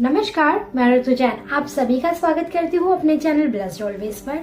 नमस्कार, मैं ऋतु जैन आप सभी का स्वागत करती हूँ अपने चैनल ब्लेस्ड ऑलवेज पर।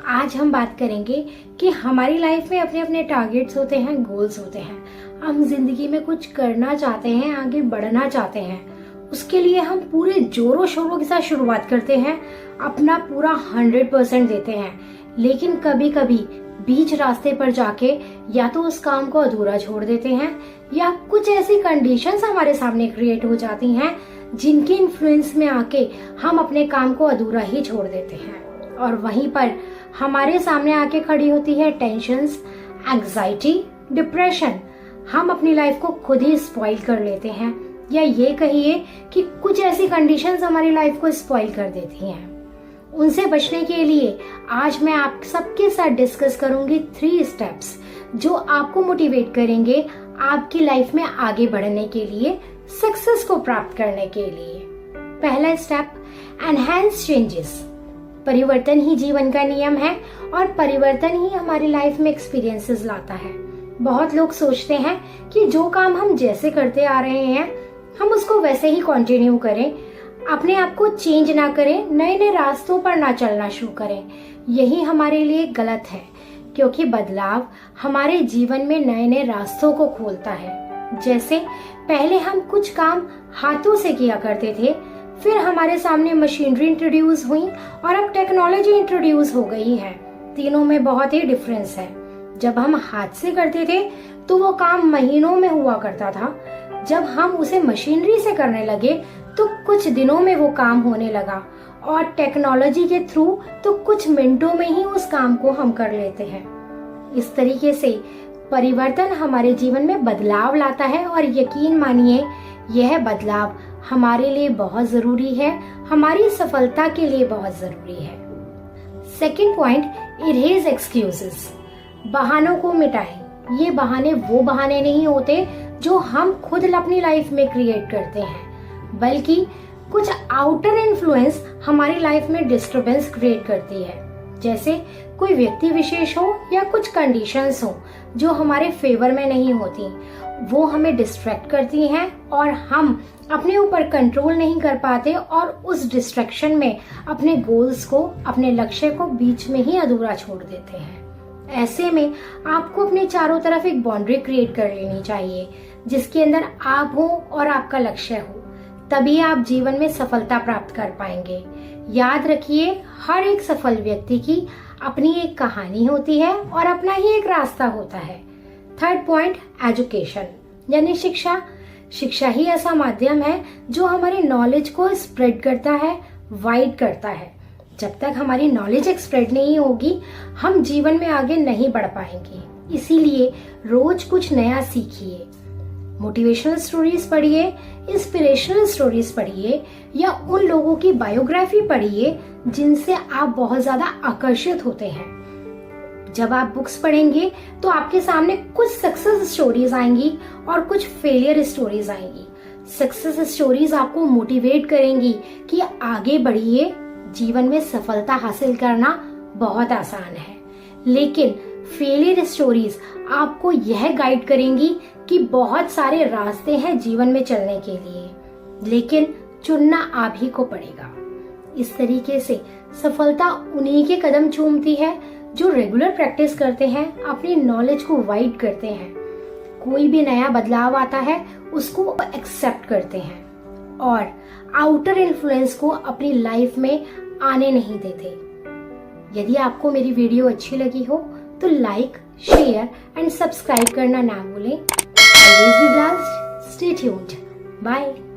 आज हम बात करेंगे कि हमारी लाइफ में अपने अपने टारगेट्स होते हैं, गोल्स होते हैं। हम जिंदगी में कुछ करना चाहते हैं, आगे बढ़ना चाहते हैं। उसके लिए हम पूरे जोरों शोरों के साथ शुरुआत करते हैं, अपना पूरा 100% देते हैं। लेकिन कभी कभी बीच रास्ते पर जाके या तो उस काम को अधूरा छोड़ देते हैं या कुछ ऐसी कंडीशंस हमारे सामने क्रिएट हो जाती हैं जिनके इन्फ्लुएंस में आके हम अपने काम को अधूरा ही छोड़ देते हैं। और वहीं पर हमारे सामने आके खड़ी होती है टेंशन्स, एंग्जाइटी, डिप्रेशन। हम अपनी लाइफ को खुद ही स्पॉइल कर लेते हैं, या ये कहिए कि कुछ ऐसी कंडीशंस हमारी लाइफ को स्पॉइल कर देती हैं। उनसे बचने के लिए आज मैं आप सबके साथ डिस्कस करूंगी 3 स्टेप्स जो आपको मोटिवेट करेंगे आपकी लाइफ में आगे बढ़ने के लिए, सक्सेस को प्राप्त करने के लिए। पहला स्टेप, एनहांस चेंजेस। परिवर्तन ही जीवन का नियम है और परिवर्तन ही हमारी लाइफ में एक्सपीरियंसेस लाता है। बहुत लोग सोचते हैं कि जो काम हम जैसे करते आ रहे हैं हम उसको वैसे ही कंटिन्यू करें, अपने आप को चेंज ना करें, नए नए रास्तों पर ना चलना शुरू करें। यही हमारे लिए गलत है, क्योंकि बदलाव हमारे जीवन में नए नए रास्तों को खोलता है। जैसे पहले हम कुछ काम हाथों से किया करते थे, फिर हमारे सामने मशीनरी इंट्रोड्यूस हुई और अब टेक्नोलॉजी इंट्रोड्यूस हो गई है। तीनों में बहुत ही डिफरेंस है। जब हम हाथ से करते थे तो वो काम महीनों में हुआ करता था। जब हम उसे मशीनरी से करने लगे तो कुछ दिनों में वो काम होने लगा, और टेक्नोलॉजी के थ्रू तो कुछ मिनटों में ही उस काम को हम कर लेते हैं। इस तरीके से परिवर्तन हमारे जीवन में बदलाव लाता है, और यकीन मानिए यह बदलाव हमारे लिए बहुत जरूरी है, हमारी सफलता के लिए बहुत जरूरी है। Second point, erase excuses. बहानों को मिटाएं। ये बहाने वो बहाने नहीं होते जो हम खुद अपनी लाइफ में क्रिएट करते हैं, बल्कि कुछ आउटर इन्फ्लुएंस हमारी लाइफ में डिस्टरबेंस क्रिएट करती है। जैसे कोई व्यक्ति विशेष हो या कुछ कंडीशंस हो जो हमारे फेवर में नहीं होती, वो हमें डिस्ट्रैक्ट करती हैं और हम अपने ऊपर कंट्रोल नहीं कर पाते, और उस डिस्ट्रैक्शन में अपने गोल्स को, अपने लक्ष्य को बीच में ही अधूरा छोड़ देते हैं। ऐसे में आपको अपने चारों तरफ एक बाउंड्री क्रिएट कर लेनी चाहिए जिसके अंदर आप हो और आपका लक्ष्य हो। तभी आप जीवन में सफलता प्राप्त कर पाएंगे। याद रखिए, हर एक सफल व्यक्ति की अपनी एक कहानी होती है और अपना ही एक रास्ता होता है। थर्ड पॉइंट, एजुकेशन यानी शिक्षा। शिक्षा ही ऐसा माध्यम है जो हमारे नॉलेज को स्प्रेड करता है, वाइड करता है। जब तक हमारी नॉलेज स्प्रेड नहीं होगी हम जीवन में आगे नहीं बढ़ पाएंगे। इसीलिए रोज कुछ नया सीखिए, मोटिवेशनल स्टोरीज पढ़िए, इंस्पिरेशनल स्टोरीज पढ़िए, या उन लोगों की बायोग्राफी पढ़िए जिनसे आप बहुत ज्यादा आकर्षित होते हैं। जब आप बुक्स पढ़ेंगे तो आपके सामने कुछ सक्सेस स्टोरीज आएंगी और कुछ फेलियर स्टोरीज आएंगी। सक्सेस स्टोरीज आपको मोटिवेट करेंगी कि आगे बढ़िए, जीवन में सफलता हासिल करना बहुत आसान है। लेकिन फेलियर स्टोरीज आपको यह गाइड करेंगी कि बहुत सारे रास्ते हैं जीवन में चलने के लिए, लेकिन चुनना आप ही को पड़ेगा। इस तरीके से सफलता उन्हीं के कदम चूमती है जो रेगुलर प्रैक्टिस करते हैं, अपनी नॉलेज को वाइड करते हैं, कोई भी नया बदलाव आता है उसको एक्सेप्ट करते हैं और आउटर इन्फ्लुएंस को अपनी लाइफ में आने नहीं देते। यदि आपको मेरी वीडियो अच्छी लगी हो तो लाइक, शेयर एंड सब्सक्राइब करना ना भूलें। Always be blessed. Stay tuned. Bye.